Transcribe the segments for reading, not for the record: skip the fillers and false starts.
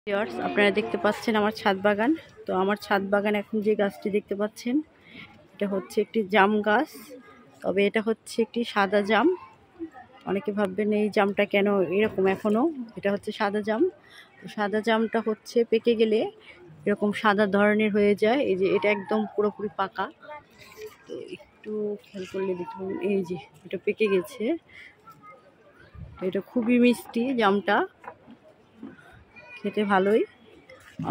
Viewers, আপনারা দেখতে পাচ্ছেন আমার ছাদ বাগান। তো আমার ছাদ বাগান এখন যে গাছটি দেখতে পাচ্ছেন এটা হচ্ছে একটি জাম গাছ। তবে এটা হচ্ছে একটি সাদা জাম। অনেকে ভাববেন এই জামটা কেন এরকম এখনো, এটা হচ্ছে সাদা জাম। তো সাদা জামটা হচ্ছে পেকে গেলে এরকম সাদা ধরনের হয়ে যায়। এই যে এটা একদম পুরোপুরি পাকা। তো একটু খেয়াল করলে দেখুন, এই যে এটা পেকে গেছে। এটা খুবই মিষ্টি জামটা, খেতে ভালোই।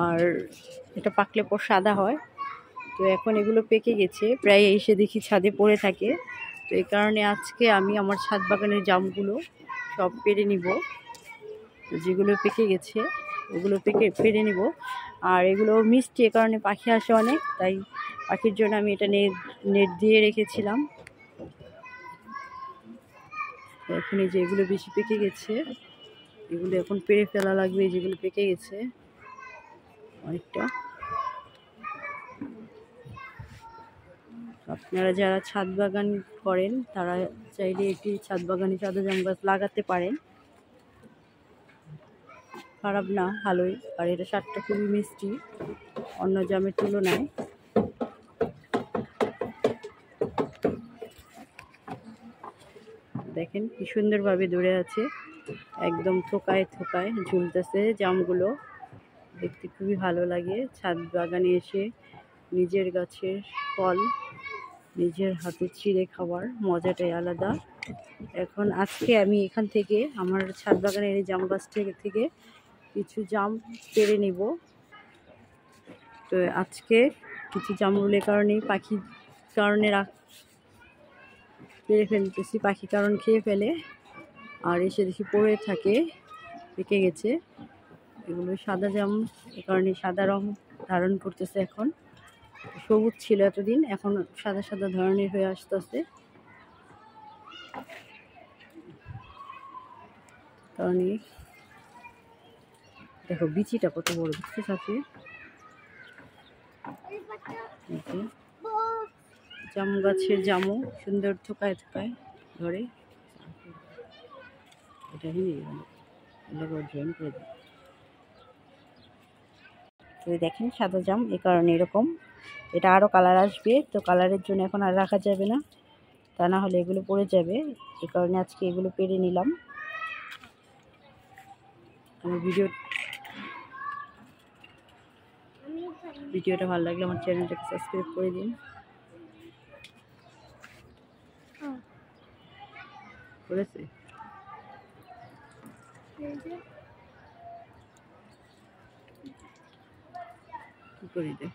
আর এটা পাকলে পর সাদা হয়। তো এখন এগুলো পেকে গেছে, প্রায় এসে দেখি ছাদে পড়ে থাকে। তো এই কারণে আজকে আমি আমার ছাদ বাগানের জামগুলো সব পেড়ে নিব। যেগুলো পেকে গেছে ওগুলো পেড়ে নিব। আর এগুলো মিষ্টি, এ কারণে পাখি আসে অনেক, তাই পাখির জন্য আমি এটা নেট দিয়ে রেখেছিলাম। এখন এই যে এগুলো বেশি পেকে গেছে, এগুলো এখন পেড়ে ফেলা লাগবে। যেগুলো পেকে গেছে অনেকটা। আপনারা যারা ছাদ বাগান করেন তারা চাইলে একটি ছাদ বাগানে সাদা জাম গাছ লাগাতে পারেন, খারাপ না, ভালোই। আর এটা স্বাদটা খুবই মিষ্টি অন্য জামের তুলনায়। দেখেন কি সুন্দরভাবে ধরে আছে, একদম থোকায় থোকায় ঝুলতেছে জামগুলো। দেখতে খুবই ভালো লাগে ছাদ বাগানে এসে নিজের গাছের ফল নিজের হাতে ছিঁড়ে খাওয়ার মজাটাই আলাদা। এখন আজকে আমি এখান থেকে আমার ছাদ বাগানের এই জাম গাছ থেকে কিছু জাম পেড়ে নিব। তো আজকে কিছু জামরুলের কারণে পাখির কারণে পেড়ে ফেলতেছি, পাখি কারণ খেয়ে ফেলে। আর এসে দেখি পড়ে থাকে, পেকে গেছে। এগুলো সাদা জাম, এ কারণে সাদা রং ধারণ করতেছে। এখন সবুজ ছিল এতদিন, এখন সাদা সাদা ধরনের হয়ে আসতেছে। কারণে দেখো বিচিটা কত বড়, বুঝতে পারছি। জাম গাছের জামও সুন্দর থোকায় থোকায় ধরে। এটা জয়েন করে দিই। তো দেখেন সাদা জাম, এ কারণে এরকম। এটা আরও কালার আসবে, তো কালারের জন্য এখন আর রাখা যাবে না, তা না হলে এগুলো পড়ে যাবে। এ কারণে আজকে এগুলো পেড়ে নিলাম। আমার ভিডিওটা ভালো লাগলে আমার চ্যানেলটাকে সাবস্ক্রাইব করে দিন। করেছে কি করে দে।